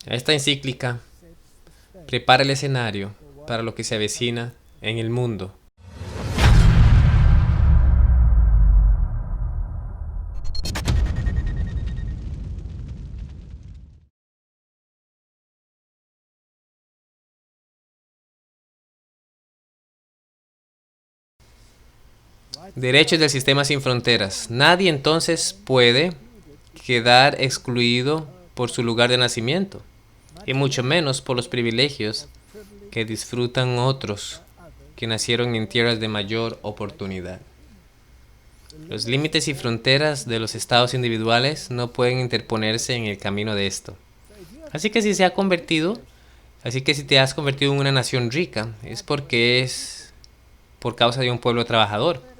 Esta encíclica prepara el escenario para lo que se avecina en el mundo. Derechos del sistema sin fronteras. Nadie entonces puede quedar excluido por su lugar de nacimiento, y mucho menos por los privilegios que disfrutan otros que nacieron en tierras de mayor oportunidad. Los límites y fronteras de los estados individuales no pueden interponerse en el camino de esto. Así que si te has convertido en una nación rica, es porque es por causa de un pueblo trabajador.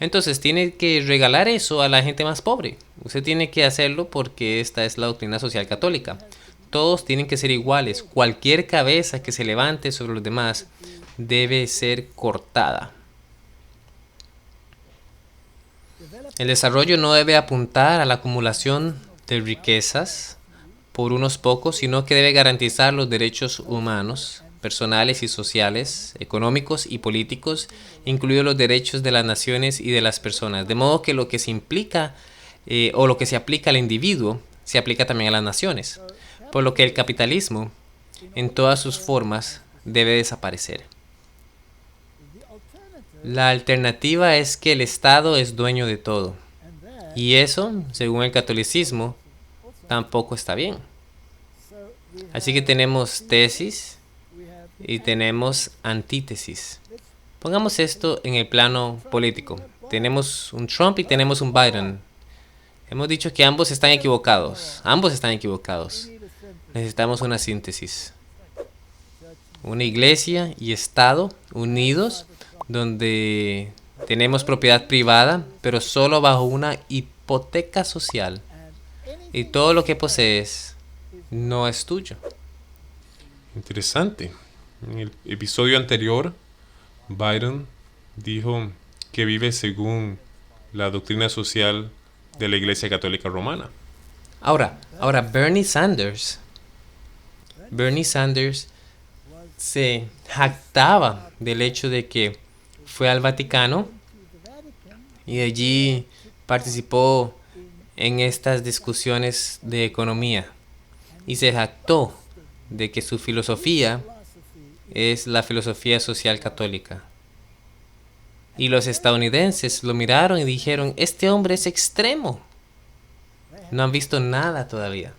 Entonces tiene que regalar eso a la gente más pobre. Usted tiene que hacerlo porque esta es la doctrina social católica. Todos tienen que ser iguales. Cualquier cabeza que se levante sobre los demás debe ser cortada. El desarrollo no debe apuntar a la acumulación de riquezas por unos pocos, sino que debe garantizar los derechos humanos, personales y sociales, económicos y políticos, incluidos los derechos de las naciones y de las personas. De modo que lo que se implica o lo que se aplica al individuo se aplica también a las naciones. Por lo que el capitalismo, en todas sus formas, debe desaparecer. La alternativa es que el Estado es dueño de todo. Y eso, según el catolicismo, tampoco está bien. Así que tenemos tesis y tenemos antítesis. Pongamos esto en el plano político. Tenemos un Trump y tenemos un Biden. Hemos dicho que ambos están equivocados. Ambos están equivocados. Necesitamos una síntesis. Una iglesia y Estado unidos, donde tenemos propiedad privada, pero solo bajo una hipoteca social. Y todo lo que posees no es tuyo. Interesante. En el episodio anterior, Biden dijo que vive según la doctrina social de la Iglesia Católica Romana. Ahora, Bernie Sanders se jactaba del hecho de que fue al Vaticano y allí participó en estas discusiones de economía y se jactó de que su filosofía es la filosofía social católica. Y los estadounidenses lo miraron y dijeron, este hombre es extremo. No han visto nada todavía.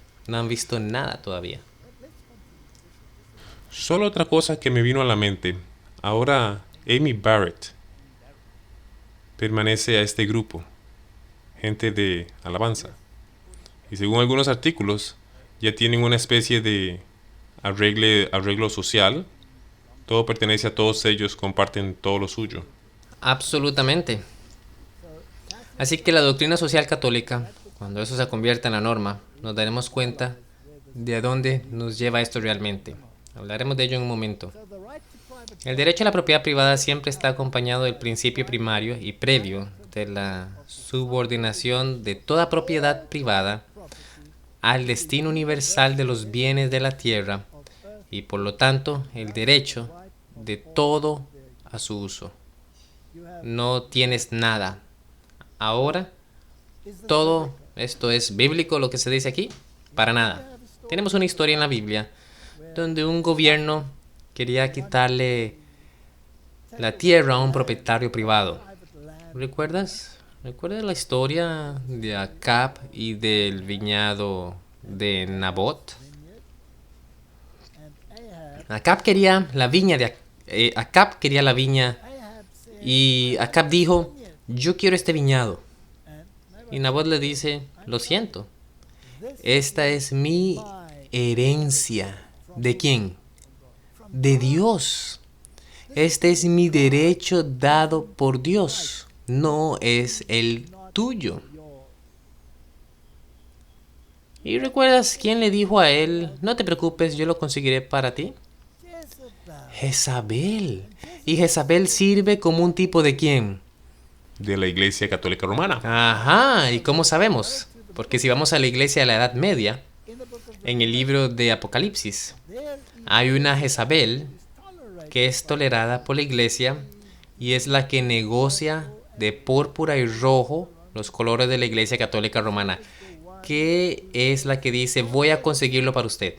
Solo otra cosa que me vino a la mente. Ahora Amy Barrett pertenece a este grupo, gente de alabanza. Y según algunos artículos, ya tienen una especie de arreglo social. Todo pertenece a todos ellos, comparten todo lo suyo. Absolutamente. Así que la doctrina social católica, cuando eso se convierta en la norma, nos daremos cuenta de a dónde nos lleva esto realmente. Hablaremos de ello en un momento. El derecho a la propiedad privada siempre está acompañado del principio primario y previo de la subordinación de toda propiedad privada al destino universal de los bienes de la tierra y por lo tanto el derecho de todo a su uso. No tienes nada. Ahora, todo esto es bíblico lo que se dice aquí, para nada. Tenemos una historia en la Biblia donde un gobierno quería quitarle la tierra a un propietario privado. ¿Recuerdas? ¿Recuerdas la historia de Acab y del viñado de Nabot? Acab quería la viña y Acab dijo, yo quiero este viñado. Y Nabot le dice, lo siento, esta es mi herencia. ¿De quién? De Dios. Este es mi derecho dado por Dios, no es el tuyo. ¿Y recuerdas quién le dijo a él, no te preocupes, yo lo conseguiré para ti? Jezabel. Y Jezabel sirve como un tipo de quién? De la Iglesia Católica Romana. Ajá, ¿y cómo sabemos? Porque si vamos a la iglesia de la Edad Media, en el libro de Apocalipsis. Hay una Jezabel que es tolerada por la iglesia y es la que negocia de púrpura y rojo los colores de la Iglesia Católica Romana, que es la que dice: voy a conseguirlo para usted.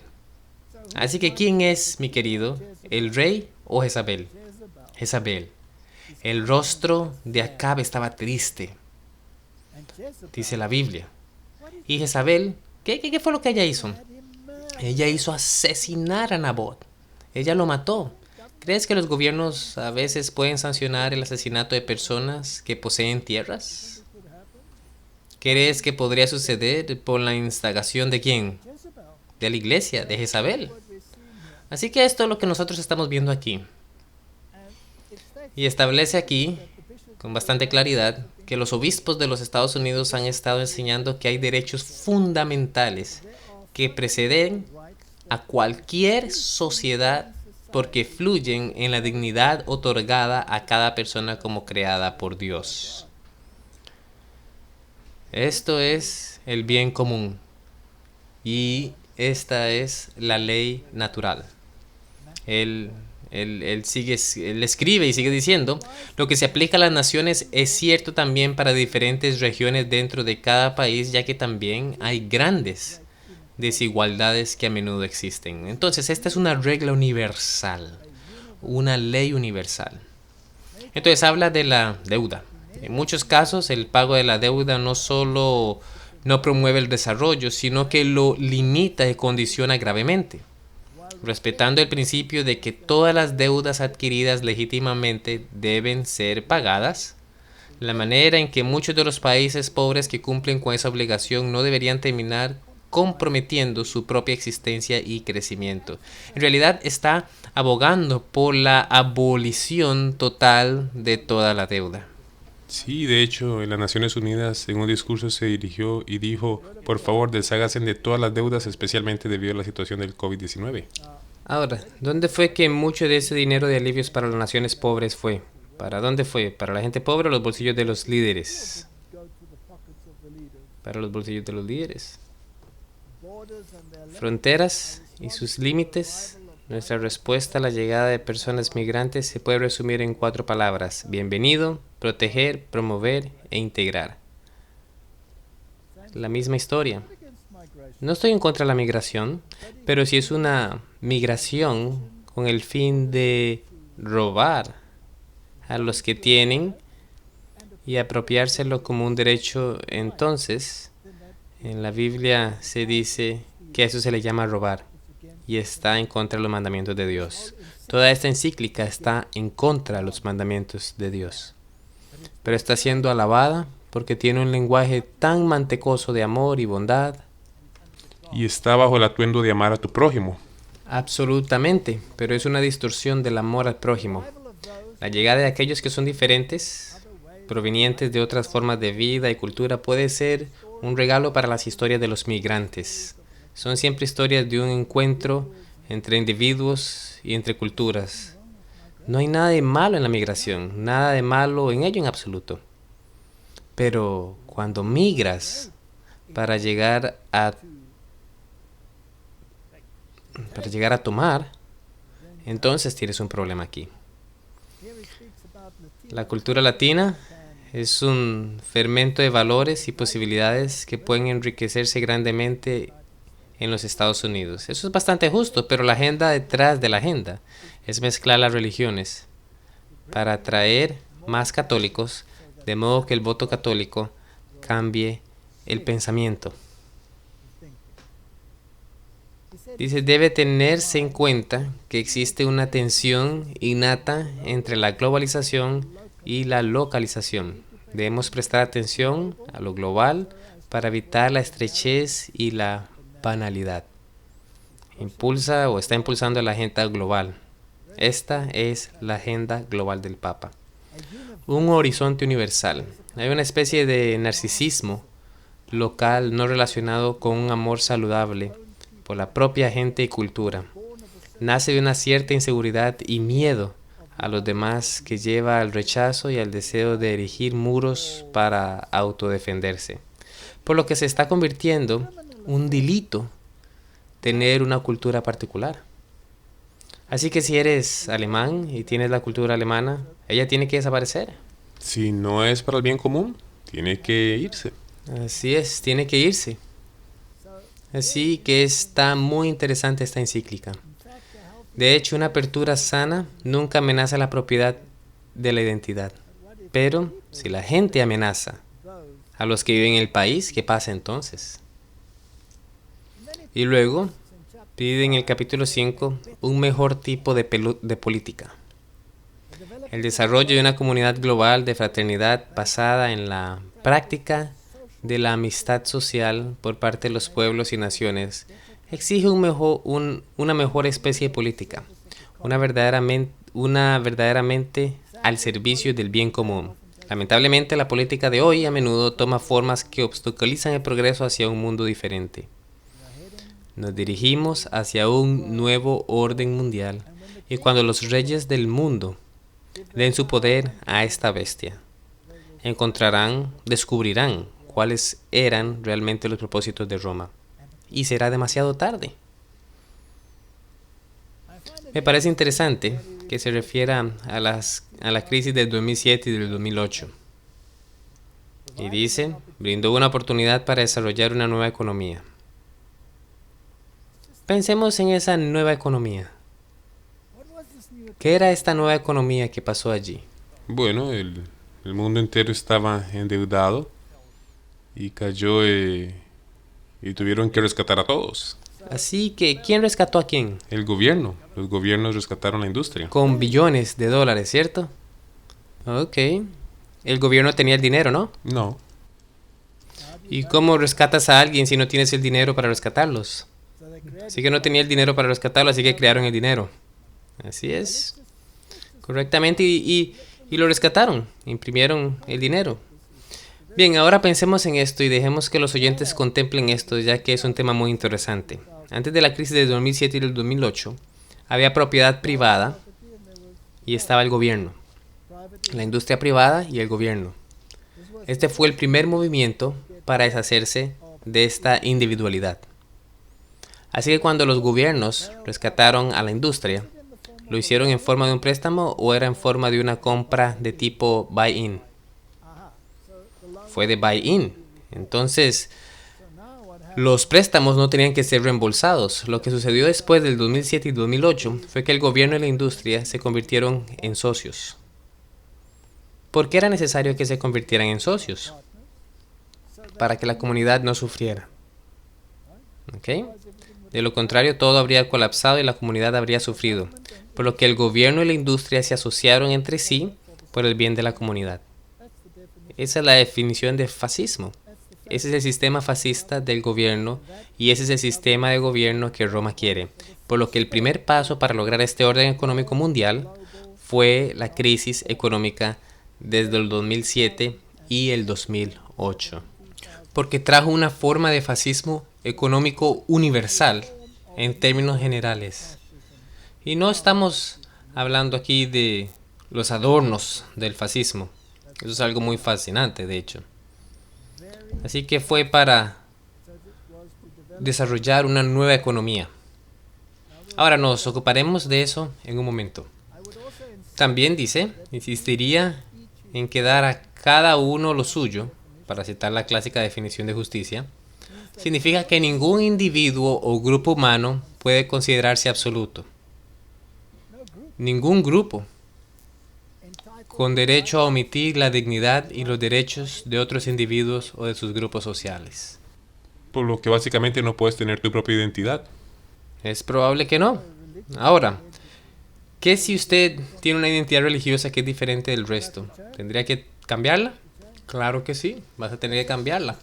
Así que, ¿quién es, mi querido? ¿El rey o Jezabel? Jezabel. El rostro de Acab estaba triste, dice la Biblia. Y Jezabel, ¿qué fue lo que ella hizo? Ella hizo asesinar a Nabot. Ella lo mató. ¿Crees que los gobiernos a veces pueden sancionar el asesinato de personas que poseen tierras? ¿Crees que podría suceder por la instigación de quién? De la iglesia, de Jezabel. Así que esto es lo que nosotros estamos viendo aquí. Y establece aquí, con bastante claridad, que los obispos de los Estados Unidos han estado enseñando que hay derechos fundamentales que preceden a cualquier sociedad porque fluyen en la dignidad otorgada a cada persona como creada por Dios. Esto es el bien común y esta es la ley natural. Él escribe y sigue diciendo: lo que se aplica a las naciones es cierto también para diferentes regiones dentro de cada país, ya que también hay grandes desigualdades que a menudo existen. Entonces, esta es una regla universal, una ley universal. Entonces, habla de la deuda. En muchos casos, el pago de la deuda no solo no promueve el desarrollo, sino que lo limita y condiciona gravemente. Respetando el principio de que todas las deudas adquiridas legítimamente deben ser pagadas, la manera en que muchos de los países pobres que cumplen con esa obligación no deberían terminar comprometiendo su propia existencia y crecimiento. En realidad está abogando por la abolición total de toda la deuda. Sí, de hecho, en las Naciones Unidas en un discurso se dirigió y dijo: por favor, desháganse de todas las deudas, especialmente debido a la situación del COVID-19. Ahora, ¿dónde fue que mucho de ese dinero de alivios para las naciones pobres fue? ¿Para dónde fue? ¿Para la gente pobre o los bolsillos de los líderes? Para los bolsillos de los líderes. Fronteras y sus límites. Nuestra respuesta a la llegada de personas migrantes se puede resumir en 4 palabras: bienvenido, proteger, promover e integrar. La misma historia. No estoy en contra de la migración, pero si es una migración con el fin de robar a los que tienen y apropiárselo como un derecho, entonces en la Biblia se dice que a eso se le llama robar y está en contra de los mandamientos de Dios. Toda esta encíclica está en contra de los mandamientos de Dios, pero está siendo alabada porque tiene un lenguaje tan mantecoso de amor y bondad. Y está bajo el atuendo de amar a tu prójimo. Absolutamente, pero es una distorsión del amor al prójimo. La llegada de aquellos que son diferentes, provenientes de otras formas de vida y cultura, puede ser un regalo para las historias de los migrantes. Son siempre historias de un encuentro entre individuos y entre culturas. No hay nada de malo en la migración, nada de malo en ello en absoluto. Pero cuando migras para llegar a tomar, entonces tienes un problema aquí. La cultura latina es un fermento de valores y posibilidades que pueden enriquecerse grandemente en los Estados Unidos. Eso es bastante justo, pero la agenda detrás de la agenda es mezclar las religiones para atraer más católicos, de modo que el voto católico cambie el pensamiento. Dice, debe tenerse en cuenta que existe una tensión innata entre la globalización y la localización. Debemos prestar atención a lo global para evitar la estrechez y la banalidad. Impulsa o está impulsando la agenda global. Esta es la agenda global del Papa. Un horizonte universal. Hay una especie de narcisismo local no relacionado con un amor saludable por la propia gente y cultura. Nace de una cierta inseguridad y miedo a los demás que lleva al rechazo y al deseo de erigir muros para autodefenderse. Por lo que se está convirtiendo un delito tener una cultura particular. Así que si eres alemán y tienes la cultura alemana, ella tiene que desaparecer. Si no es para el bien común, tiene que irse. Así es, tiene que irse. Así que está muy interesante esta encíclica. De hecho, una apertura sana nunca amenaza la propiedad de la identidad. Pero si la gente amenaza a los que viven en el país, ¿qué pasa entonces? Y luego pide en el capítulo 5 un mejor tipo de política. El desarrollo de una comunidad global de fraternidad basada en la práctica de la amistad social por parte de los pueblos y naciones exige una mejor especie de política, una verdaderamente al servicio del bien común. Lamentablemente, la política de hoy a menudo toma formas que obstaculizan el progreso hacia un mundo diferente. Nos dirigimos hacia un nuevo orden mundial, y cuando los reyes del mundo den su poder a esta bestia, descubrirán cuáles eran realmente los propósitos de Roma, y será demasiado tarde. Me parece interesante que se refiera a la crisis del 2007 y del 2008. Y dice, brindó una oportunidad para desarrollar una nueva economía. Pensemos en esa nueva economía. ¿Qué era esta nueva economía que pasó allí? Bueno, el mundo entero estaba endeudado y cayó y tuvieron que rescatar a todos. Así que, ¿quién rescató a quién? El gobierno. Los gobiernos rescataron la industria. Con billones de dólares, ¿cierto? Ok. El gobierno tenía el dinero, ¿no? No. ¿Y cómo rescatas a alguien si no tienes el dinero para rescatarlos? Así que no tenía el dinero para rescatarlo, así que crearon el dinero. Así es. Correctamente. Y lo rescataron. Imprimieron el dinero. Bien, ahora pensemos en esto y dejemos que los oyentes contemplen esto, ya que es un tema muy interesante. Antes de la crisis del 2007 y del 2008, había propiedad privada y estaba el gobierno. La industria privada y el gobierno. Este fue el primer movimiento para deshacerse de esta individualidad. Así que cuando los gobiernos rescataron a la industria, ¿lo hicieron en forma de un préstamo o era en forma de una compra de tipo buy-in? Fue de buy-in. Entonces, los préstamos no tenían que ser reembolsados. Lo que sucedió después del 2007 y 2008 fue que el gobierno y la industria se convirtieron en socios. ¿Por qué era necesario que se convirtieran en socios? Para que la comunidad no sufriera. ¿Ok? De lo contrario, todo habría colapsado y la comunidad habría sufrido, por lo que el gobierno y la industria se asociaron entre sí por el bien de la comunidad. Esa es la definición de fascismo. Ese es el sistema fascista del gobierno y ese es el sistema de gobierno que Roma quiere. Por lo que el primer paso para lograr este orden económico mundial fue la crisis económica desde el 2007 y el 2008. Porque trajo una forma de fascismo económico universal en términos generales. Y no estamos hablando aquí de los adornos del fascismo. Eso es algo muy fascinante, de hecho. Así que fue para desarrollar una nueva economía. Ahora nos ocuparemos de eso en un momento. También dice, insistiría en que dar a cada uno lo suyo, para citar la clásica definición de justicia, significa que ningún individuo o grupo humano puede considerarse absoluto. Ningún grupo con derecho a omitir la dignidad y los derechos de otros individuos o de sus grupos sociales. Por lo que básicamente no puedes tener tu propia identidad. Es probable que no. Ahora, ¿qué si usted tiene una identidad religiosa que es diferente del resto? ¿Tendría que cambiarla? Claro que sí, vas a tener que cambiarla.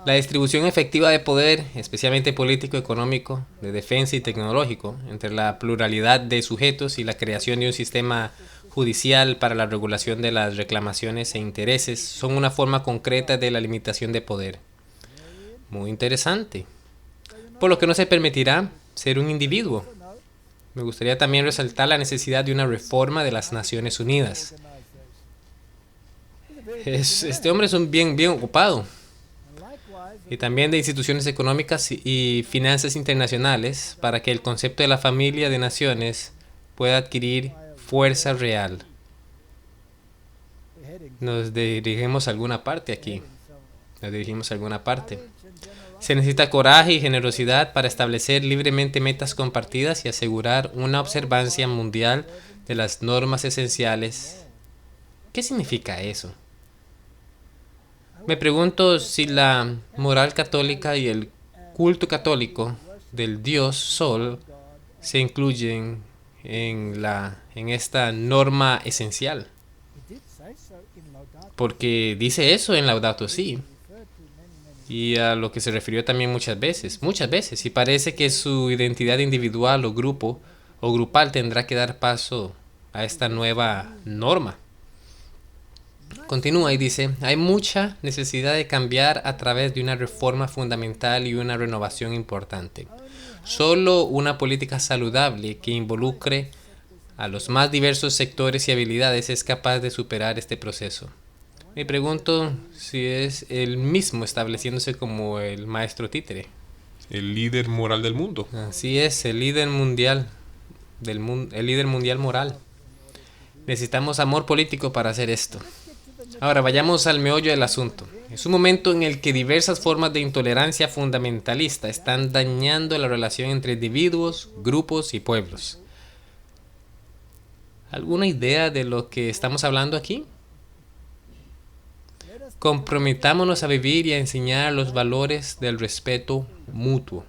La distribución efectiva de poder, especialmente político, económico, de defensa y tecnológico, entre la pluralidad de sujetos y la creación de un sistema judicial para la regulación de las reclamaciones e intereses, son una forma concreta de la limitación de poder. Muy interesante. Por lo que no se permitirá ser un individuo. Me gustaría también resaltar la necesidad de una reforma de las Naciones Unidas. Este hombre es un bien ocupado. y también de instituciones económicas y finanzas internacionales para que el concepto de la familia de naciones pueda adquirir fuerza real. Nos dirigimos a alguna parte aquí. Nos dirigimos a alguna parte. Se necesita coraje y generosidad para establecer libremente metas compartidas y asegurar una observancia mundial de las normas esenciales. ¿Qué significa eso? Me pregunto si la moral católica y el culto católico del Dios Sol se incluyen en esta norma esencial. Porque dice eso en Laudato Si. Y a lo que se refirió también muchas veces, y parece que su identidad individual o grupo o grupal tendrá que dar paso a esta nueva norma. Continúa y dice, hay mucha necesidad de cambiar a través de una reforma fundamental y una renovación importante. Solo una política saludable que involucre a los más diversos sectores y habilidades es capaz de superar este proceso. Me pregunto si es él mismo estableciéndose como el maestro títere. El líder moral del mundo. Así es, el líder mundial el líder mundial moral. Necesitamos amor político para hacer esto. Ahora vayamos al meollo del asunto. Es un momento en el que diversas formas de intolerancia fundamentalista están dañando la relación entre individuos, grupos y pueblos. ¿Alguna idea de lo que estamos hablando aquí? Comprometámonos a vivir y a enseñar los valores del respeto mutuo.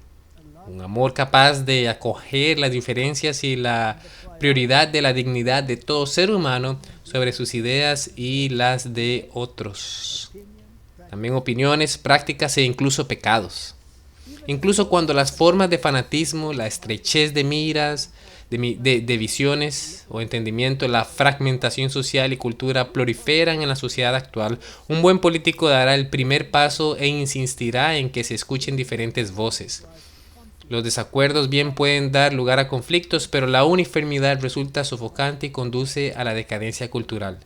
Un amor capaz de acoger las diferencias y la prioridad de la dignidad de todo ser humano sobre sus ideas y las de otros. También opiniones, prácticas e incluso pecados. Incluso cuando las formas de fanatismo, la estrechez de miras, de visiones o entendimiento, la fragmentación social y cultura proliferan en la sociedad actual, un buen político dará el primer paso e insistirá en que se escuchen diferentes voces. Los desacuerdos bien pueden dar lugar a conflictos, pero la uniformidad resulta sofocante y conduce a la decadencia cultural.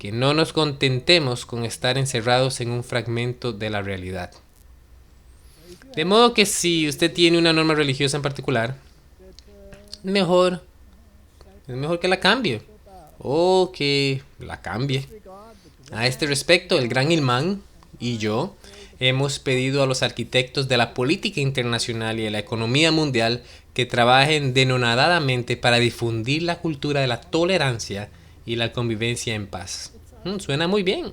Que no nos contentemos con estar encerrados en un fragmento de la realidad. De modo que si usted tiene una norma religiosa en particular, es mejor que la cambie o que la cambie. A este respecto, el gran Ilman y yo hemos pedido a los arquitectos de la política internacional y de la economía mundial que trabajen denonadadamente para difundir la cultura de la tolerancia y la convivencia en paz. Suena muy bien.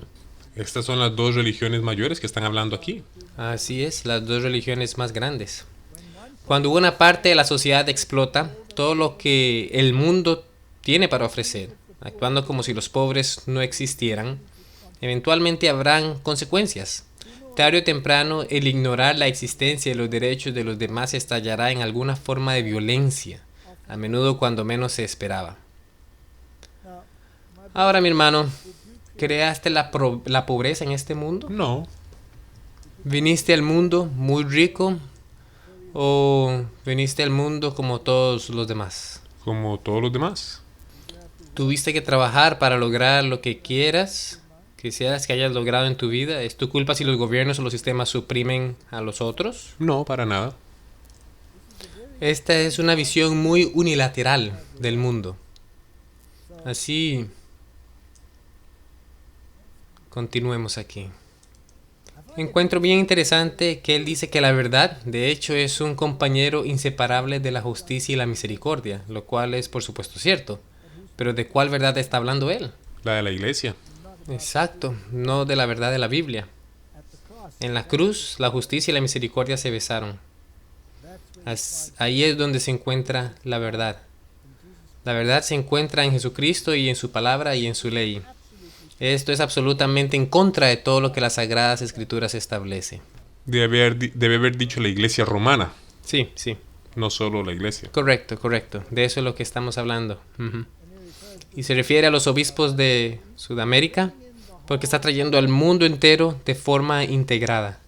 Estas son las dos religiones mayores que están hablando aquí. Así es, las dos religiones más grandes. Cuando una parte de la sociedad explota todo lo que el mundo tiene para ofrecer, actuando como si los pobres no existieran, eventualmente habrán consecuencias. Tarde o temprano, el ignorar la existencia de los derechos de los demás estallará en alguna forma de violencia, a menudo cuando menos se esperaba. Ahora, mi hermano, ¿creaste la pobreza en este mundo? No. ¿Viniste al mundo muy rico o viniste al mundo como todos los demás? Como todos los demás. ¿Tuviste que trabajar para lograr lo que quisieras que hayas logrado en tu vida? ¿Es tu culpa si los gobiernos o los sistemas suprimen a los otros? No, para nada. Esta es una visión muy unilateral del mundo. Así, continuemos aquí. Encuentro bien interesante que él dice que la verdad, de hecho, es un compañero inseparable de la justicia y la misericordia, lo cual es por supuesto cierto. Pero ¿de cuál verdad está hablando él? La de la iglesia. Exacto, no de la verdad de la Biblia. En la cruz, la justicia y la misericordia se besaron. Ahí es donde se encuentra la verdad. La verdad se encuentra en Jesucristo y en su palabra y en su ley. Esto es absolutamente en contra de todo lo que las Sagradas Escrituras establece. Debe haber dicho la iglesia romana. Sí, sí. No solo la iglesia. Correcto. De eso es lo que estamos hablando. Y se refiere a los obispos de Sudamérica porque está trayendo al mundo entero de forma integrada.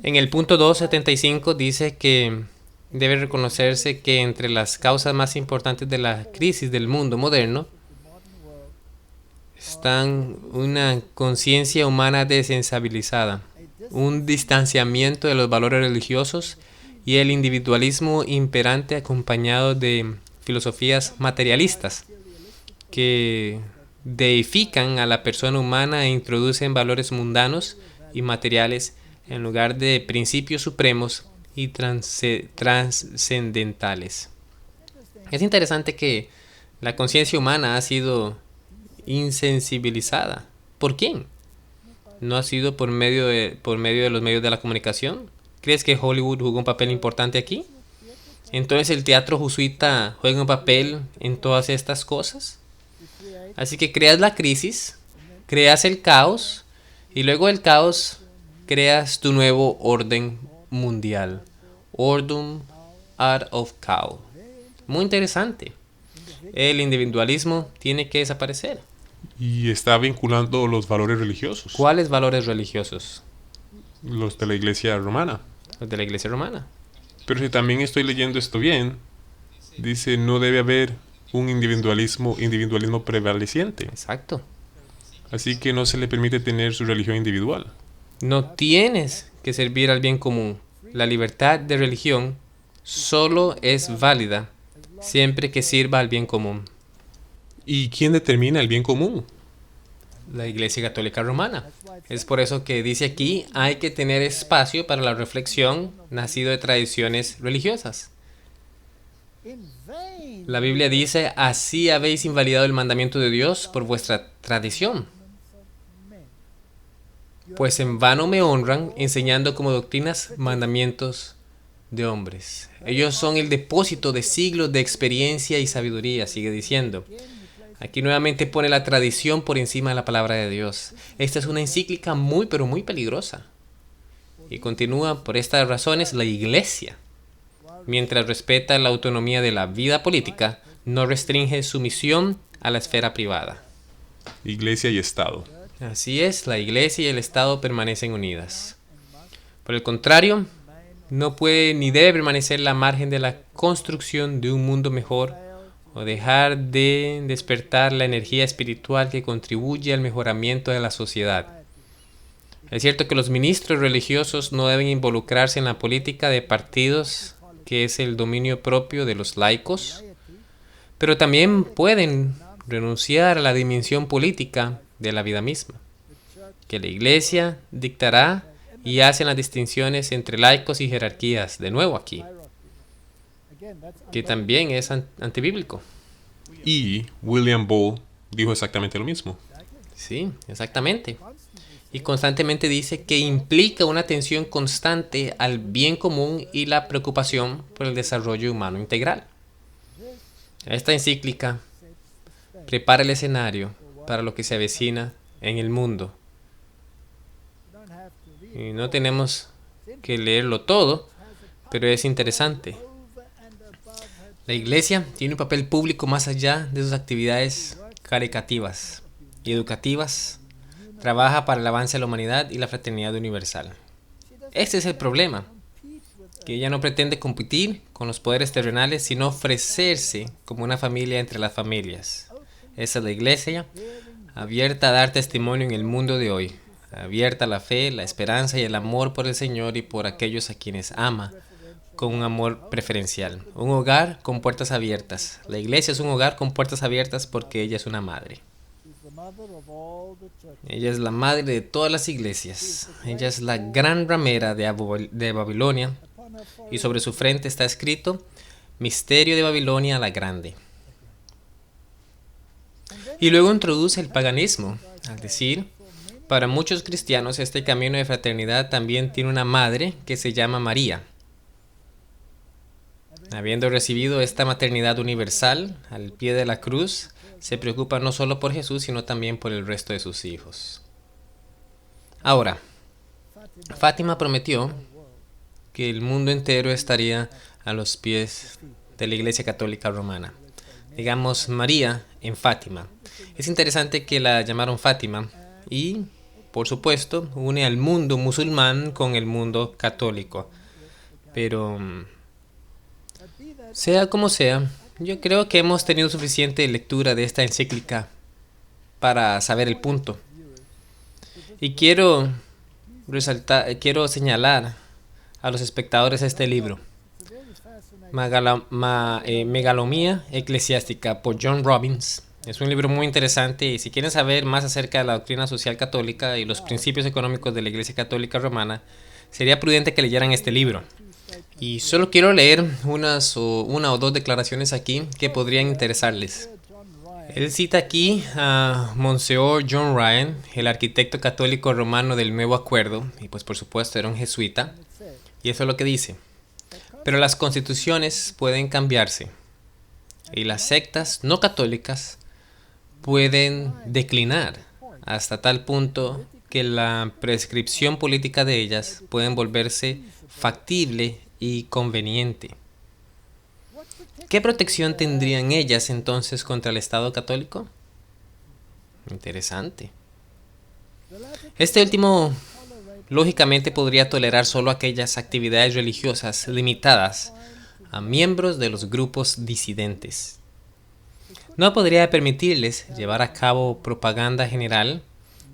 En el punto 275 dice que debe reconocerse que entre las causas más importantes de la crisis del mundo moderno están una conciencia humana desensibilizada, un distanciamiento de los valores religiosos y el individualismo imperante acompañado de filosofías materialistas que deifican a la persona humana e introducen valores mundanos y materiales en lugar de principios supremos y trascendentales. Es interesante que la conciencia humana ha sido insensibilizada. ¿Por quién? ¿No ha sido por medio de los medios de la comunicación? ¿Crees que Hollywood jugó un papel importante aquí? Entonces el teatro jesuita juega un papel en todas estas cosas. Así que creas la crisis, creas el caos y luego del caos creas tu nuevo orden mundial. Ordum out of chaos. Muy interesante. El individualismo tiene que desaparecer. Y está vinculando los valores religiosos, ¿Cuáles valores religiosos? los de la iglesia romana. Los de la iglesia romana. Pero si también estoy leyendo esto bien, dice no debe haber un individualismo prevaleciente. Exacto. Así que no se le permite tener su religión individual. No tienes que servir al bien común. La libertad de religión solo es válida siempre que sirva al bien común. ¿Y quién determina el bien común? La Iglesia Católica Romana. Es por eso que dice aquí, hay que tener espacio para la reflexión nacido de tradiciones religiosas. La Biblia dice, así habéis invalidado el mandamiento de Dios por vuestra tradición. Pues en vano me honran enseñando como doctrinas mandamientos de hombres. Ellos son el depósito de siglos de experiencia y sabiduría, sigue diciendo. Aquí nuevamente pone la tradición por encima de la palabra de Dios. Esta es una encíclica muy pero muy peligrosa. Y continúa, por estas razones, la Iglesia, mientras respeta la autonomía de la vida política, no restringe su misión a la esfera privada. Iglesia y Estado. Así es, la Iglesia y el Estado permanecen unidas. Por el contrario, no puede ni debe permanecer la margen de la construcción de un mundo mejor o dejar de despertar la energía espiritual que contribuye al mejoramiento de la sociedad. Es cierto que los ministros religiosos no deben involucrarse en la política de partidos, que es el dominio propio de los laicos, pero también pueden renunciar a la dimensión política de la vida misma, que la Iglesia dictará y hace las distinciones entre laicos y jerarquías, de nuevo aquí, que también es antibíblico. Y William Ball dijo exactamente lo mismo. Sí, exactamente. Y constantemente dice que implica una atención constante al bien común y la preocupación por el desarrollo humano integral. Esta encíclica prepara el escenario para lo que se avecina en el mundo. Y no tenemos que leerlo todo, pero es interesante. La Iglesia tiene un papel público más allá de sus actividades caritativas y educativas. Trabaja para el avance de la humanidad y la fraternidad universal. Este es el problema, que ella no pretende competir con los poderes terrenales, sino ofrecerse como una familia entre las familias. Esa es la Iglesia, abierta a dar testimonio en el mundo de hoy, abierta a la fe, la esperanza y el amor por el Señor y por aquellos a quienes ama, con un amor preferencial. Un hogar con puertas abiertas. La Iglesia es un hogar con puertas abiertas porque ella es una madre. Ella es la madre de todas las iglesias. Ella es la gran ramera de Babilonia. Y sobre su frente está escrito, Misterio de Babilonia la Grande. Y luego introduce el paganismo, al decir, para muchos cristianos este camino de fraternidad también tiene una madre que se llama María. Habiendo recibido esta maternidad universal al pie de la cruz, se preocupa no solo por Jesús, sino también por el resto de sus hijos. Ahora, Fátima prometió que el mundo entero estaría a los pies de la Iglesia Católica Romana. Digamos, María en Fátima. Es interesante que la llamaron Fátima y, por supuesto, une al mundo musulmán con el mundo católico. Pero sea como sea, yo creo que hemos tenido suficiente lectura de esta encíclica para saber el punto. Y quiero quiero señalar a los espectadores este libro, Megalomía Eclesiástica, por John Robbins. Es un libro muy interesante y si quieren saber más acerca de la doctrina social católica y los principios económicos de la Iglesia Católica Romana, sería prudente que leyeran este libro. Y solo quiero leer una o dos declaraciones aquí que podrían interesarles. Él cita aquí a Monseñor John Ryan, el arquitecto católico romano del Nuevo Acuerdo, y pues por supuesto era un jesuita, y eso es lo que dice. Pero las constituciones pueden cambiarse, y las sectas no católicas pueden declinar hasta tal punto que la prescripción política de ellas pueden volverse factible y conveniente. ¿Qué protección tendrían ellas entonces contra el Estado católico? Interesante. Este último, lógicamente, podría tolerar solo aquellas actividades religiosas limitadas a miembros de los grupos disidentes. No podría permitirles llevar a cabo propaganda general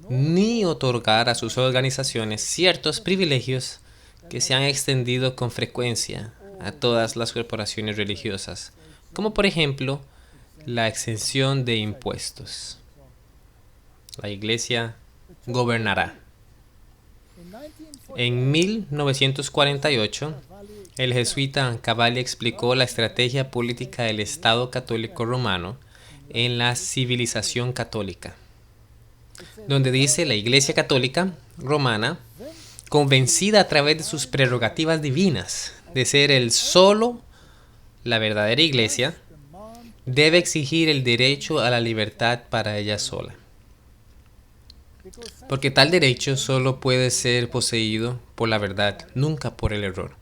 ni otorgar a sus organizaciones ciertos privilegios que se han extendido con frecuencia a todas las corporaciones religiosas, como por ejemplo la exención de impuestos. La Iglesia gobernará. En 1948, el jesuita Cavalli explicó la estrategia política del Estado católico romano en la civilización católica, donde dice: la Iglesia católica romana, convencida a través de sus prerrogativas divinas de ser la verdadera Iglesia, debe exigir el derecho a la libertad para ella sola. Porque tal derecho solo puede ser poseído por la verdad, nunca por el error.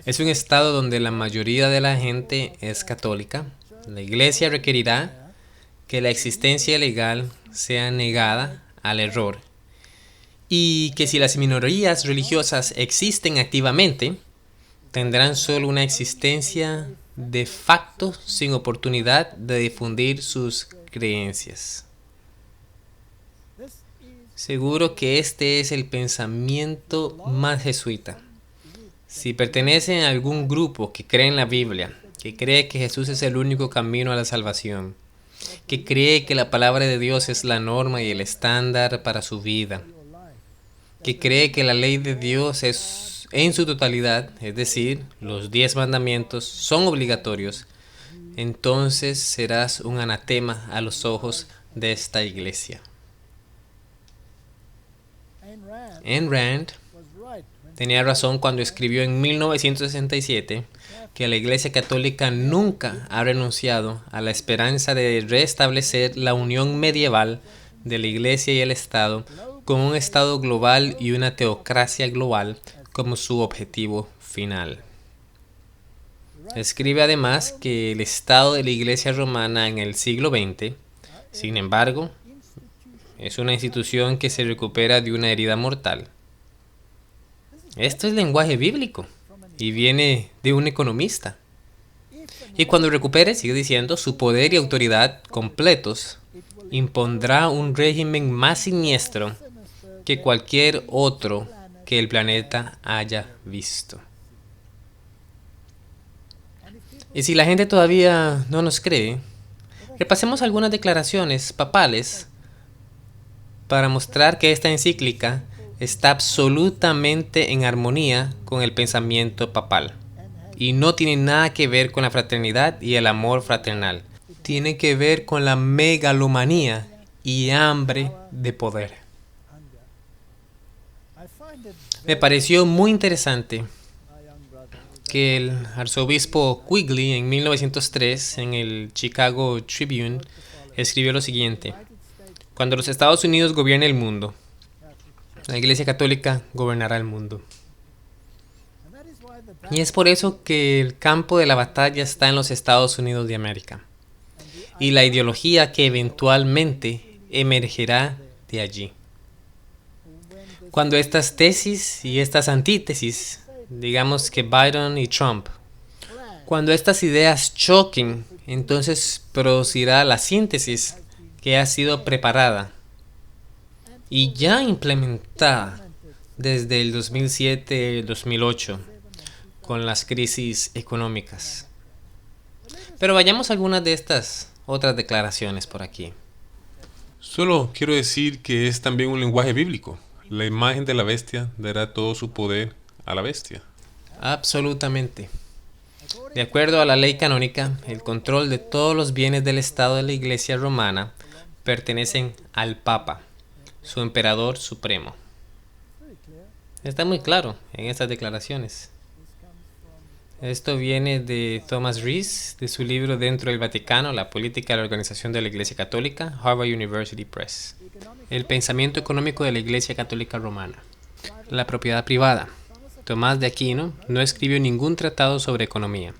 Es un estado donde la mayoría de la gente es católica. La Iglesia requerirá que la existencia legal sea negada al error y que si las minorías religiosas existen activamente, tendrán solo una existencia de facto sin oportunidad de difundir sus creencias. Seguro que este es el pensamiento más jesuita. Si pertenecen a algún grupo que cree en la Biblia, que cree que Jesús es el único camino a la salvación, que cree que la palabra de Dios es la norma y el estándar para su vida, que cree que la ley de Dios es en su totalidad, es decir, los 10 mandamientos son obligatorios, entonces serás un anatema a los ojos de esta iglesia. Ayn Rand tenía razón cuando escribió en 1967 que la Iglesia Católica nunca ha renunciado a la esperanza de restablecer la unión medieval de la Iglesia y el Estado con un Estado global y una teocracia global como su objetivo final. Escribe además que el Estado de la Iglesia Romana en el siglo XX, sin embargo, es una institución que se recupera de una herida mortal. Esto es lenguaje bíblico y viene de un economista. Y cuando recupere, sigue diciendo, su poder y autoridad completos, impondrá un régimen más siniestro que cualquier otro que el planeta haya visto. Y si la gente todavía no nos cree, repasemos algunas declaraciones papales para mostrar que esta encíclica está absolutamente en armonía con el pensamiento papal y no tiene nada que ver con la fraternidad y el amor fraternal. Tiene que ver con la megalomanía y hambre de poder. Me pareció muy interesante que el arzobispo Quigley en 1903 en el Chicago Tribune escribió lo siguiente: cuando los Estados Unidos gobierne el mundo, la Iglesia Católica gobernará el mundo. Y es por eso que el campo de la batalla está en los Estados Unidos de América y la ideología que eventualmente emergerá de allí. Cuando estas tesis y estas antítesis, digamos que Biden y Trump, cuando estas ideas choquen, entonces producirá la síntesis que ha sido preparada y ya implementada desde el 2007-2008 con las crisis económicas. Pero vayamos a algunas de estas otras declaraciones por aquí. Solo quiero decir que es también un lenguaje bíblico. La imagen de la bestia dará todo su poder a la bestia. Absolutamente. De acuerdo a la ley canónica, el control de todos los bienes del Estado de la Iglesia romana pertenecen al Papa, su emperador supremo. Está muy claro en estas declaraciones. Esto viene de Thomas Rees, de su libro Dentro del Vaticano, la política de la organización de la Iglesia Católica, Harvard University Press. El pensamiento económico de la Iglesia Católica Romana. La propiedad privada. Tomás de Aquino no escribió ningún tratado sobre economía,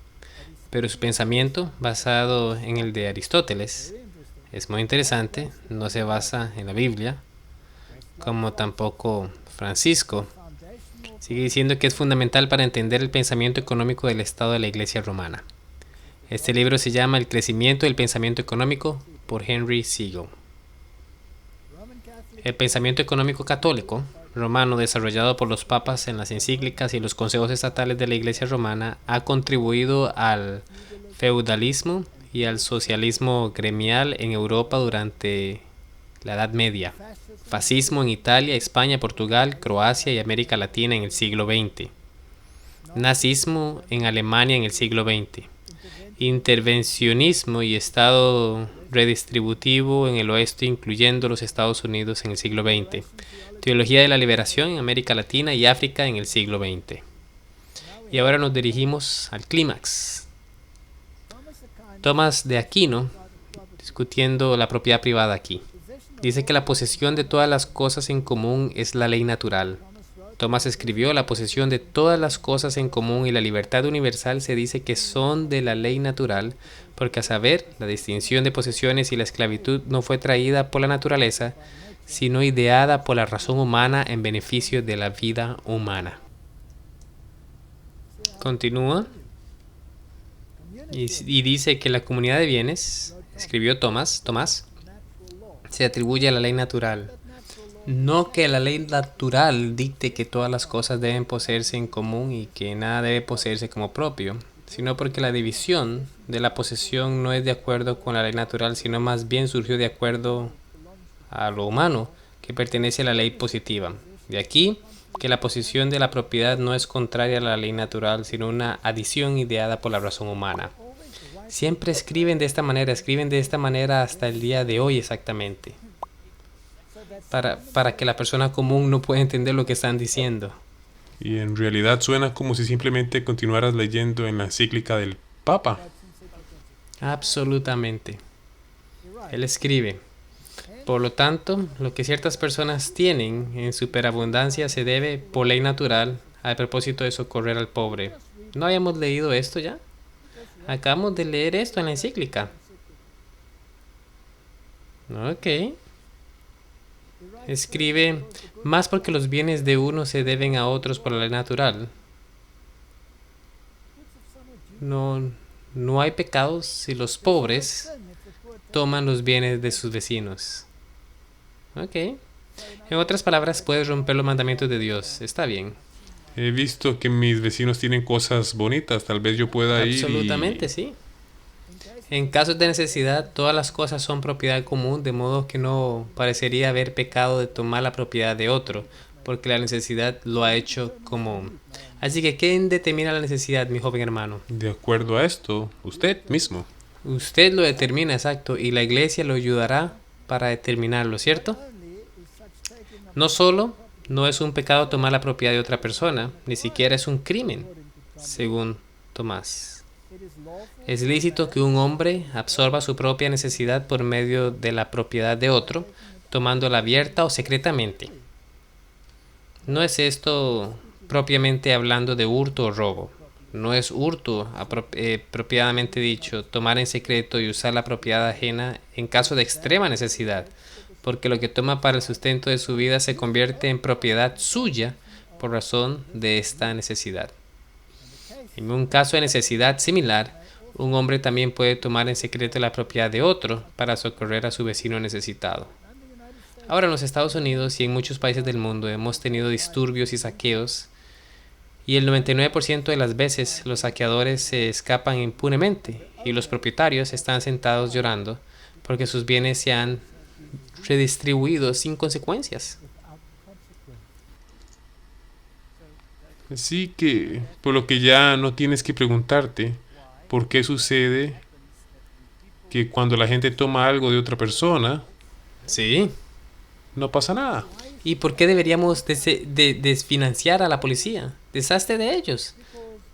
pero su pensamiento, basado en el de Aristóteles, es muy interesante, no se basa en la Biblia, como tampoco Francisco. Sigue diciendo que es fundamental para entender el pensamiento económico del Estado de la Iglesia Romana. Este libro se llama El crecimiento del pensamiento económico por Henry Siegel. El pensamiento económico católico romano desarrollado por los papas en las encíclicas y los consejos estatales de la Iglesia Romana ha contribuido al feudalismo y al socialismo gremial en Europa durante la Edad Media, fascismo en Italia, España, Portugal, Croacia y América Latina en el siglo XX, nazismo en Alemania en el siglo XX, intervencionismo y Estado redistributivo en el oeste, incluyendo los Estados Unidos en el siglo XX, teología de la liberación en América Latina y África en el siglo XX. Y ahora nos dirigimos al clímax. Tomás de Aquino, discutiendo la propiedad privada aquí. Dice que la posesión de todas las cosas en común es la ley natural. Tomás escribió: la posesión de todas las cosas en común y la libertad universal se dice que son de la ley natural, porque a saber, la distinción de posesiones y la esclavitud no fue traída por la naturaleza, sino ideada por la razón humana en beneficio de la vida humana. Continúa y dice que la comunidad de bienes, escribió Tomás, se atribuye a la ley natural. No que la ley natural dicte que todas las cosas deben poseerse en común y que nada debe poseerse como propio, sino porque la división de la posesión no es de acuerdo con la ley natural, sino más bien surgió de acuerdo a lo humano, que pertenece a la ley positiva. De aquí que la posesión de la propiedad no es contraria a la ley natural, sino una adición ideada por la razón humana. Siempre escriben de esta manera hasta el día de hoy exactamente. Para que la persona común no pueda entender lo que están diciendo. Y en realidad suena como si simplemente continuaras leyendo en la encíclica del Papa. Absolutamente. Él escribe: por lo tanto, lo que ciertas personas tienen en superabundancia se debe, por ley natural, al propósito de socorrer al pobre. ¿No habíamos leído esto ya? Acabamos de leer esto en la encíclica. Ok. Escribe: más porque los bienes de uno se deben a otros por la ley natural. No hay pecados si los pobres toman los bienes de sus vecinos. Ok. En otras palabras, puedes romper los mandamientos de Dios. Está bien. He visto que mis vecinos tienen cosas bonitas, tal vez yo pueda ir Absolutamente, sí. En casos de necesidad, todas las cosas son propiedad común, de modo que no parecería haber pecado de tomar la propiedad de otro, porque la necesidad lo ha hecho común. Así que, ¿quién determina la necesidad, mi joven hermano? De acuerdo a esto, usted mismo. Usted lo determina, exacto, y la iglesia lo ayudará para determinarlo, ¿cierto? No solo no es un pecado tomar la propiedad de otra persona, ni siquiera es un crimen, según Tomás. Es lícito que un hombre absorba su propia necesidad por medio de la propiedad de otro, tomándola abierta o secretamente. No es esto propiamente hablando de hurto o robo. No es hurto, propiamente dicho, tomar en secreto y usar la propiedad ajena en caso de extrema necesidad, porque lo que toma para el sustento de su vida se convierte en propiedad suya por razón de esta necesidad. En un caso de necesidad similar, un hombre también puede tomar en secreto la propiedad de otro para socorrer a su vecino necesitado. Ahora en los Estados Unidos y en muchos países del mundo hemos tenido disturbios y saqueos y el 99% de las veces los saqueadores se escapan impunemente y los propietarios están sentados llorando porque sus bienes se han redistribuido sin consecuencias. Así que, por lo que ya no tienes que preguntarte por qué sucede que cuando la gente toma algo de otra persona, Sí. no pasa nada. ¿Y por qué deberíamos desfinanciar a la policía? Deshazte de ellos.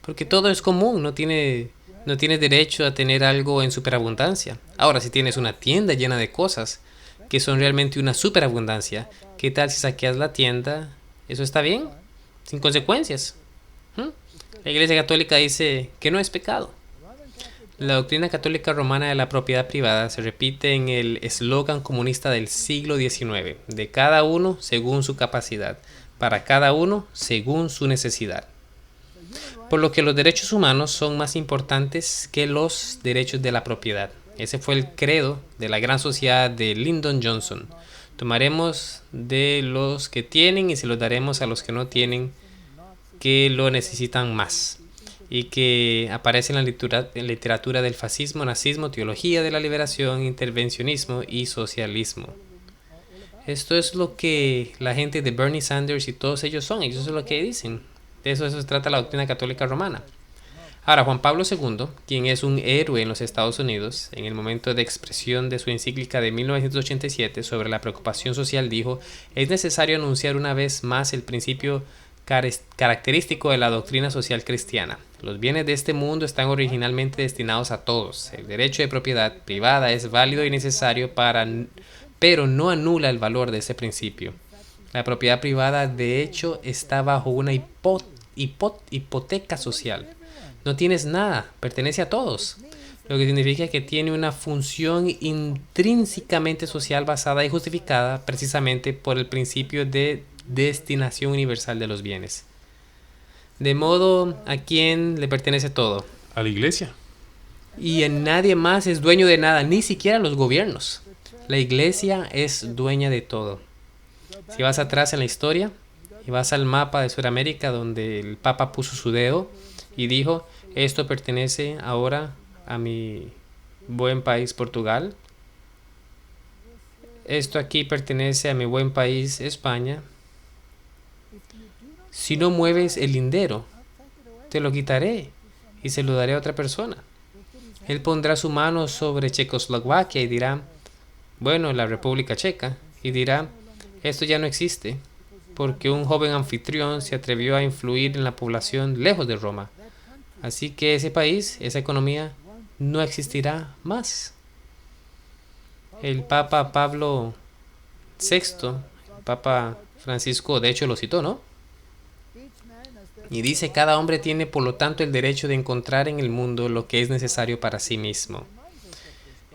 Porque todo es común, no tienes derecho a tener algo en superabundancia. Ahora, si tienes una tienda llena de cosas que son realmente una superabundancia, ¿qué tal si saqueas la tienda? ¿Eso está bien? Sin consecuencias. ¿Mm? La Iglesia Católica dice que no es pecado. La doctrina católica romana de la propiedad privada se repite en el eslogan comunista del siglo XIX, de cada uno según su capacidad, para cada uno según su necesidad. Por lo que los derechos humanos son más importantes que los derechos de la propiedad. Ese fue el credo de la gran sociedad de Lyndon Johnson. Tomaremos de los que tienen y se los daremos a los que no tienen, que lo necesitan más. Y que aparece en la literatura del fascismo, nazismo, teología de la liberación, intervencionismo y socialismo. Esto es lo que la gente de Bernie Sanders y todos ellos son, ellos es lo que dicen. De eso se trata la doctrina católica romana. Ahora, Juan Pablo II, quien es un héroe en los Estados Unidos, en el momento de expresión de su encíclica de 1987 sobre la preocupación social, dijo: es necesario anunciar una vez más el principio característico de la doctrina social cristiana. Los bienes de este mundo están originalmente destinados a todos. El derecho de propiedad privada es válido y necesario pero no anula el valor de ese principio. La propiedad privada, de hecho, está bajo una hipoteca social. No tienes nada, pertenece a todos. Lo que significa que tiene una función intrínsecamente social basada y justificada precisamente por el principio de destinación universal de los bienes. De modo, ¿a quién le pertenece todo? A la iglesia. Y en nadie más es dueño de nada, ni siquiera los gobiernos. La iglesia es dueña de todo. Si vas atrás en la historia y vas al mapa de Sudamérica donde el Papa puso su dedo y dijo: esto pertenece ahora a mi buen país Portugal, esto aquí pertenece a mi buen país España. Si no mueves el lindero, te lo quitaré y se lo daré a otra persona. Él pondrá su mano sobre Checoslovaquia y dirá, bueno, la República Checa, y dirá: esto ya no existe, porque un joven anfitrión se atrevió a influir en la población lejos de Roma. Así que ese país, esa economía, no existirá más. El Papa Pablo VI, el Papa Francisco, de hecho lo citó, ¿no? Y dice: cada hombre tiene por lo tanto el derecho de encontrar en el mundo lo que es necesario para sí mismo.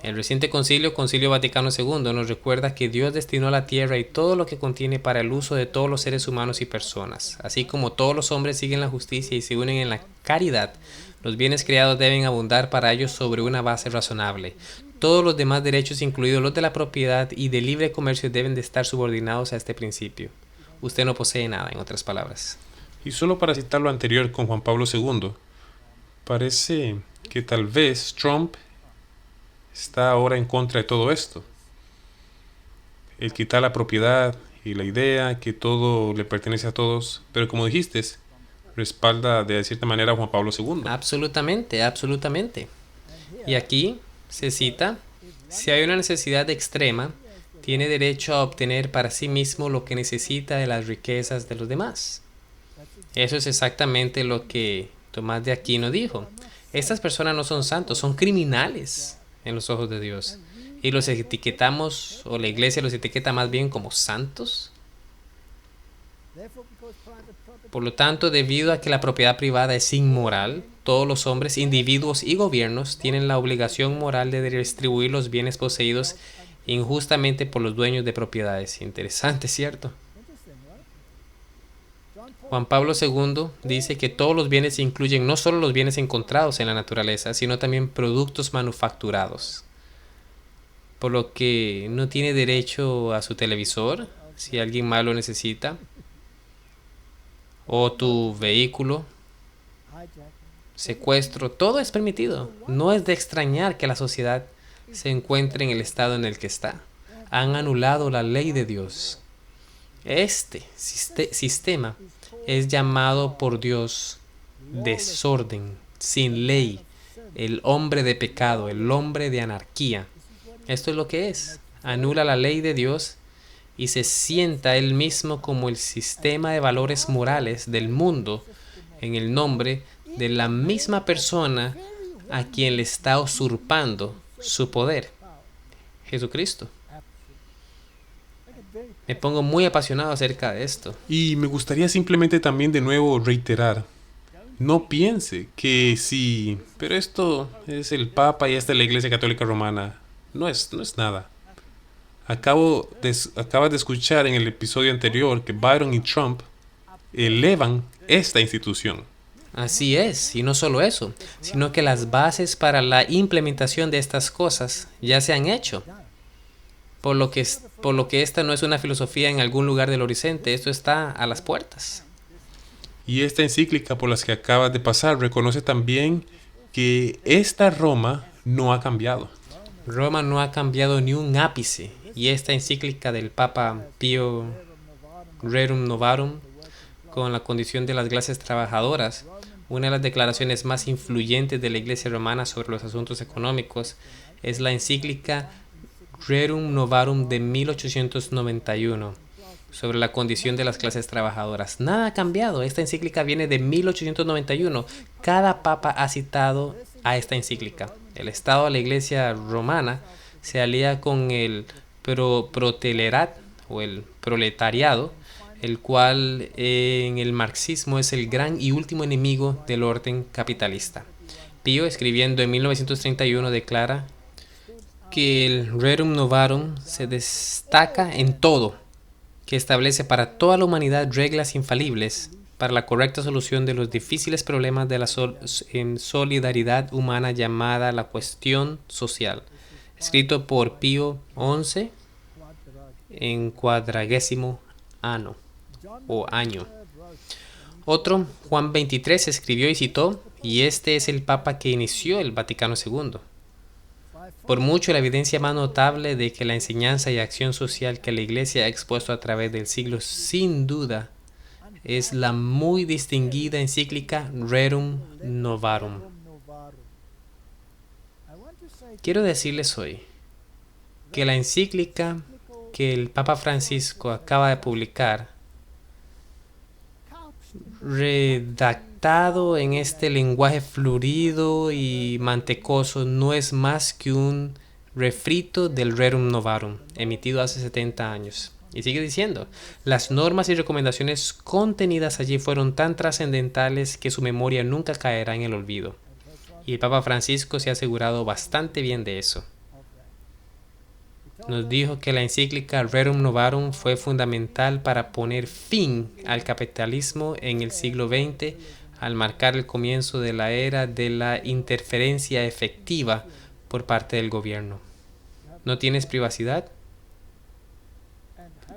El reciente Concilio Vaticano II, nos recuerda que Dios destinó la tierra y todo lo que contiene para el uso de todos los seres humanos y personas. Así como todos los hombres siguen la justicia y se unen en la caridad, los bienes creados deben abundar para ellos sobre una base razonable. Todos los demás derechos, incluidos los de la propiedad y de libre comercio, deben de estar subordinados a este principio. Usted no posee nada, en otras palabras. Y solo para citar lo anterior con Juan Pablo II, parece que tal vez Trump está ahora en contra de todo esto. El quitar la propiedad y la idea que todo le pertenece a todos, pero como dijiste, respalda de cierta manera a Juan Pablo II. Absolutamente, absolutamente. Y aquí se cita: si hay una necesidad extrema, tiene derecho a obtener para sí mismo lo que necesita de las riquezas de los demás. Eso es exactamente lo que Tomás de Aquino dijo. Estas personas no son santos, son criminales en los ojos de Dios. Y los etiquetamos, o la iglesia los etiqueta más bien como santos. Por lo tanto, debido a que la propiedad privada es inmoral, todos los hombres, individuos y gobiernos tienen la obligación moral de distribuir los bienes poseídos injustamente por los dueños de propiedades. Interesante, ¿cierto? Juan Pablo II dice que todos los bienes incluyen no solo los bienes encontrados en la naturaleza, sino también productos manufacturados. por lo que no tiene derecho a su televisor si alguien más lo necesita, o tu vehículo, secuestro, todo es permitido. No es de extrañar que la sociedad se encuentre en el estado en el que está. Han anulado la ley de Dios. Este sistema es llamado por Dios desorden, sin ley, el hombre de pecado, el hombre de anarquía. Esto es lo que es. Anula la ley de Dios y se sienta él mismo como el sistema de valores morales del mundo en el nombre de la misma persona a quien le está usurpando su poder, Jesucristo. Me pongo muy apasionado acerca de esto. Y me gustaría simplemente también de nuevo reiterar, no piense que sí, pero esto es el Papa y esta es la Iglesia Católica Romana. No es nada. Acabas de escuchar en el episodio anterior que Byron y Trump elevan esta institución. Así es, y no solo eso, sino que las bases para la implementación de estas cosas ya se han hecho. Por lo que esta no es una filosofía en algún lugar del horizonte, esto está a las puertas. Y esta encíclica por las que acabas de pasar reconoce también que esta Roma no ha cambiado. Roma no ha cambiado ni un ápice, y esta encíclica del Papa Pío Rerum Novarum, con la condición de las clases trabajadoras, una de las declaraciones más influyentes de la Iglesia romana sobre los asuntos económicos, es la encíclica Rerum Novarum de 1891 sobre la condición de las clases trabajadoras. Nada ha cambiado. Esta encíclica viene de 1891. Cada papa ha citado a esta encíclica. El Estado de la Iglesia romana se alía con el protelerat o el proletariado, el cual en el marxismo es el gran y último enemigo del orden capitalista. Pío, escribiendo en 1931, declara que el Rerum Novarum se destaca en todo, que establece para toda la humanidad reglas infalibles para la correcta solución de los difíciles problemas de la solidaridad humana llamada la cuestión social, escrito por Pío XI en 40º año. Otro, Juan XXIII, escribió y citó, y este es el Papa que inició el Vaticano II. Por mucho, la evidencia más notable de que la enseñanza y acción social que la Iglesia ha expuesto a través del siglo, sin duda, es la muy distinguida encíclica Rerum Novarum. Quiero decirles hoy que la encíclica que el Papa Francisco acaba de publicar, redactado en este lenguaje florido y mantecoso, no es más que un refrito del Rerum Novarum, emitido hace 70 años. Y sigue diciendo, las normas y recomendaciones contenidas allí fueron tan trascendentales que su memoria nunca caerá en el olvido. Y el Papa Francisco se ha asegurado bastante bien de eso. Nos dijo que la encíclica Rerum Novarum fue fundamental para poner fin al capitalismo en el siglo XX, al marcar el comienzo de la era de la interferencia efectiva por parte del gobierno. ¿No tienes privacidad?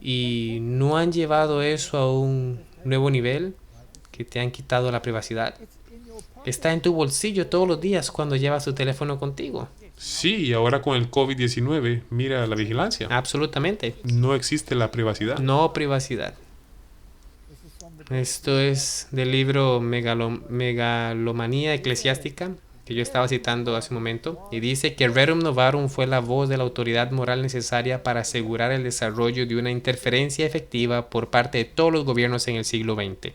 ¿Y no han llevado eso a un nuevo nivel? ¿Que te han quitado la privacidad? Está en tu bolsillo todos los días cuando llevas tu teléfono contigo. Sí, y ahora con el COVID-19, mira la vigilancia. Absolutamente. No existe la privacidad. No privacidad. Esto es del libro Megalomanía Eclesiástica, que yo estaba citando hace un momento, y dice que Rerum Novarum fue la voz de la autoridad moral necesaria para asegurar el desarrollo de una interferencia efectiva por parte de todos los gobiernos en el siglo XX.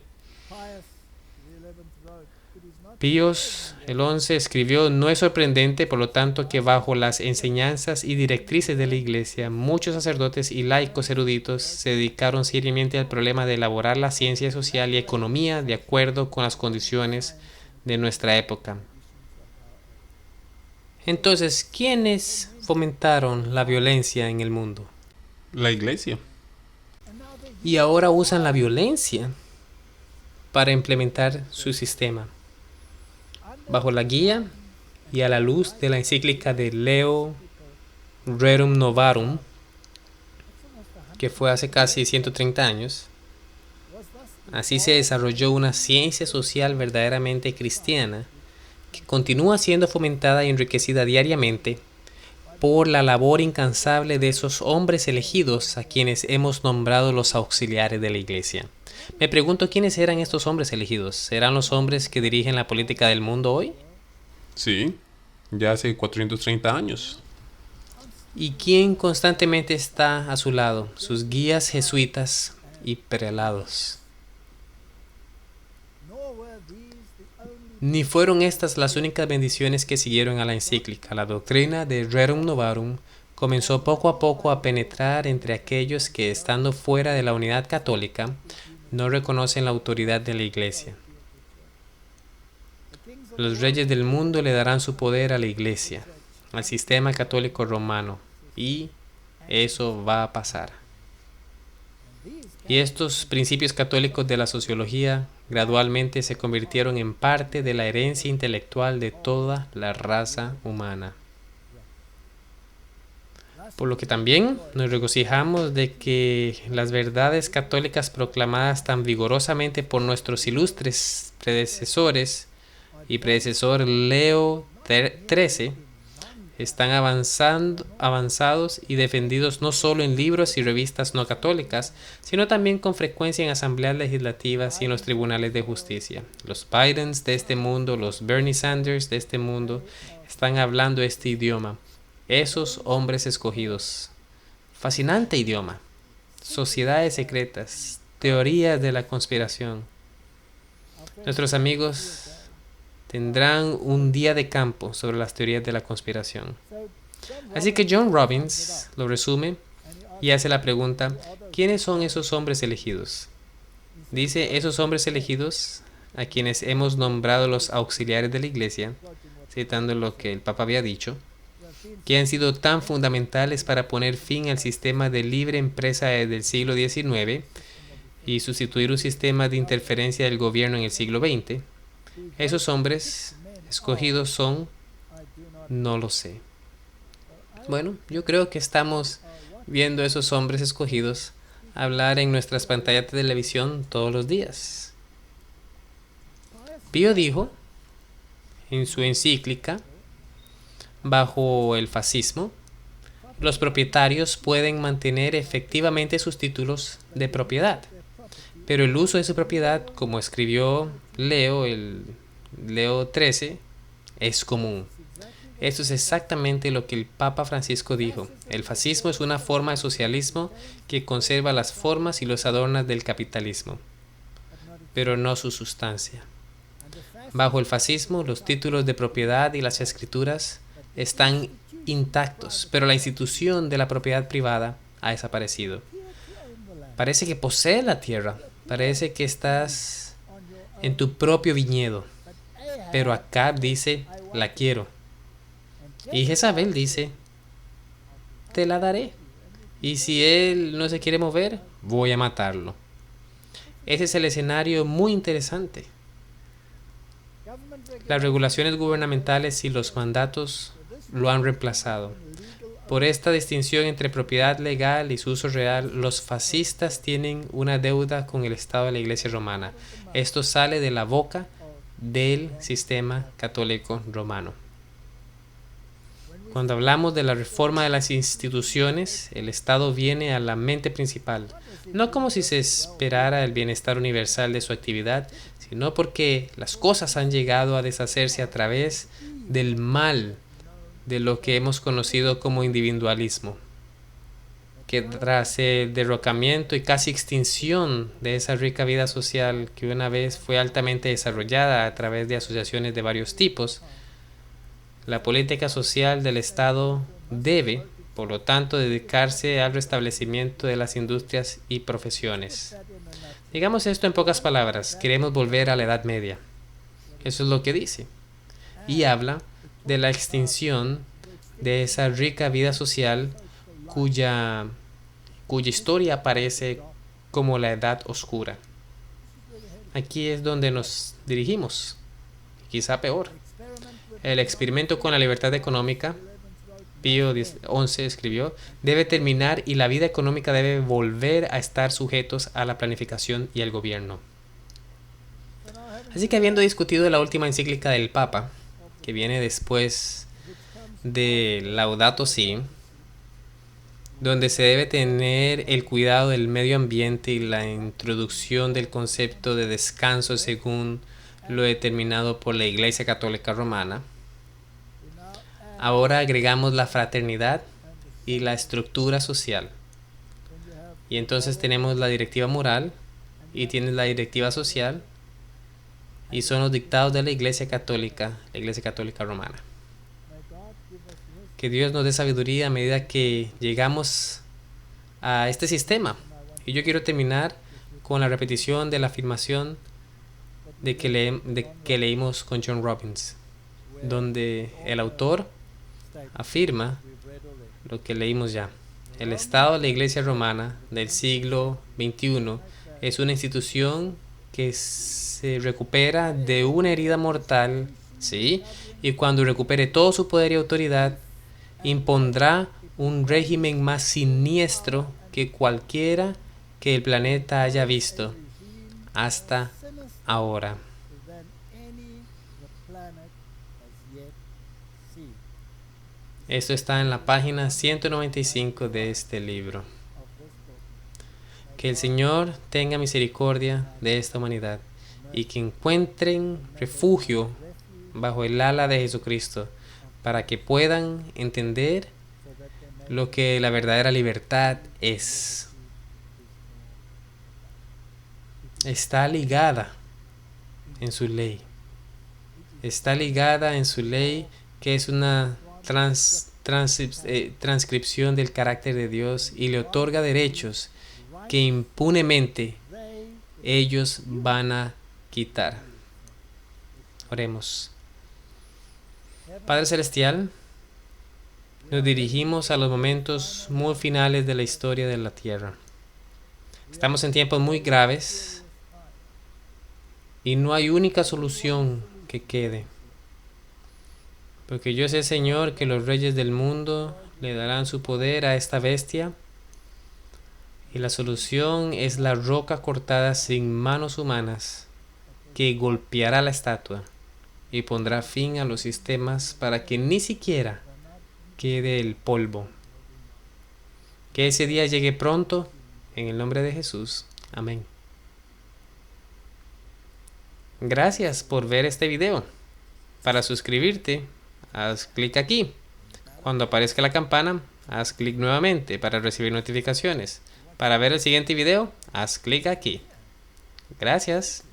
Píos el XI escribió, no es sorprendente, por lo tanto, que bajo las enseñanzas y directrices de la Iglesia, muchos sacerdotes y laicos eruditos se dedicaron seriamente al problema de elaborar la ciencia social y economía de acuerdo con las condiciones de nuestra época. Entonces, ¿quiénes fomentaron la violencia en el mundo? La Iglesia. Y ahora usan la violencia para implementar su sistema. Bajo la guía y a la luz de la encíclica de Leo Rerum Novarum, que fue hace casi 130 años, así se desarrolló una ciencia social verdaderamente cristiana que continúa siendo fomentada y enriquecida diariamente por la labor incansable de esos hombres elegidos a quienes hemos nombrado los auxiliares de la Iglesia. Me pregunto quiénes eran estos hombres elegidos. ¿Serán los hombres que dirigen la política del mundo hoy? Sí, ya hace 430 años. ¿Y quién constantemente está a su lado? Sus guías jesuitas y prelados. Ni fueron estas las únicas bendiciones que siguieron a la encíclica. La doctrina de Rerum Novarum comenzó poco a poco a penetrar entre aquellos que, estando fuera de la unidad católica, no reconocen la autoridad de la Iglesia. Los reyes del mundo le darán su poder a la Iglesia, al sistema católico romano, y eso va a pasar. Y estos principios católicos de la sociología gradualmente se convirtieron en parte de la herencia intelectual de toda la raza humana. Por lo que también nos regocijamos de que las verdades católicas proclamadas tan vigorosamente por nuestros ilustres predecesores y predecesor Leo XIII están avanzados y defendidos no solo en libros y revistas no católicas, sino también con frecuencia en asambleas legislativas y en los tribunales de justicia. Los Bidens de este mundo, los Bernie Sanders de este mundo, están hablando este idioma. Esos hombres escogidos. Fascinante idioma. Sociedades secretas. Teorías de la conspiración. Nuestros amigos tendrán un día de campo sobre las teorías de la conspiración. Así que John Robbins lo resume y hace la pregunta: ¿quiénes son esos hombres elegidos? Dice: esos hombres elegidos, a quienes hemos nombrado los auxiliares de la Iglesia, citando lo que el Papa había dicho, que han sido tan fundamentales para poner fin al sistema de libre empresa del siglo XIX y sustituir un sistema de interferencia del gobierno en el siglo XX. Esos hombres escogidos son, no lo sé. Bueno, yo creo que estamos viendo a esos hombres escogidos hablar en nuestras pantallas de televisión todos los días. Pío dijo en su encíclica: bajo el fascismo, los propietarios pueden mantener efectivamente sus títulos de propiedad, pero el uso de su propiedad, como escribió Leo XIII, es común. Esto es exactamente lo que el Papa Francisco dijo. El fascismo es una forma de socialismo que conserva las formas y los adornos del capitalismo, pero no su sustancia. Bajo el fascismo, los títulos de propiedad y las escrituras están intactos, pero la institución de la propiedad privada ha desaparecido. Parece que posees la tierra, parece que estás en tu propio viñedo, pero Acab dice: la quiero. Y Jezabel dice: te la daré. Y si él no se quiere mover, voy a matarlo. Ese es el escenario muy interesante. Las regulaciones gubernamentales y los mandatos lo han reemplazado. Por esta distinción entre propiedad legal y su uso real, los fascistas tienen una deuda con el Estado de la Iglesia romana. Esto sale de la boca del sistema católico romano. Cuando hablamos de la reforma de las instituciones, el Estado viene a la mente principal, no como si se esperara el bienestar universal de su actividad, sino porque las cosas han llegado a deshacerse a través del mal de lo que hemos conocido como individualismo, que tras el derrocamiento y casi extinción de esa rica vida social que una vez fue altamente desarrollada a través de asociaciones de varios tipos, la política social del Estado debe, por lo tanto, dedicarse al restablecimiento de las industrias y profesiones. Digamos esto en pocas palabras: queremos volver a la Edad Media. Eso es lo que dice. Y habla de la extinción de esa rica vida social cuya historia aparece como la Edad Oscura. Aquí es donde nos dirigimos, quizá peor. El experimento con la libertad económica Pío XI escribió, debe terminar y la vida económica debe volver a estar sujetos a la planificación y al gobierno. Así que habiendo discutido la última encíclica del Papa, que viene después de Laudato Si, donde se debe tener el cuidado del medio ambiente y la introducción del concepto de descanso según lo determinado por la Iglesia Católica Romana, ahora agregamos la fraternidad y la estructura social. Y entonces tenemos la directiva moral y tienes la directiva social y son los dictados de la Iglesia Católica Romana. Que Dios nos dé sabiduría a medida que llegamos a este sistema. Y yo quiero terminar con la repetición de la afirmación de que leímos con John Robbins, donde el autor afirma lo que leímos ya. El Estado de la Iglesia Romana del siglo XXI es una institución que se recupera de una herida mortal, ¿sí? Y cuando recupere todo su poder y autoridad, impondrá un régimen más siniestro que cualquiera que el planeta haya visto hasta ahora. Esto está en la página 195 de este libro. Que el Señor tenga misericordia de esta humanidad y que encuentren refugio bajo el ala de Jesucristo para que puedan entender lo que la verdadera libertad es. Está ligada en su ley. Está ligada en su ley, que es una transcripción del carácter de Dios y le otorga derechos que impunemente ellos van a quitar. Oremos. Padre Celestial, nos dirigimos a los momentos muy finales de la historia de la Tierra. Estamos en tiempos muy graves y no hay única solución que quede. Porque yo sé, Señor, que los reyes del mundo le darán su poder a esta bestia y la solución es la roca cortada sin manos humanas que golpeará la estatua y pondrá fin a los sistemas para que ni siquiera quede el polvo. Que ese día llegue pronto, en el nombre de Jesús. Amén. Gracias por ver este video. Para suscribirte, haz clic aquí. Cuando aparezca la campana, haz clic nuevamente para recibir notificaciones. Para ver el siguiente video, haz clic aquí. Gracias.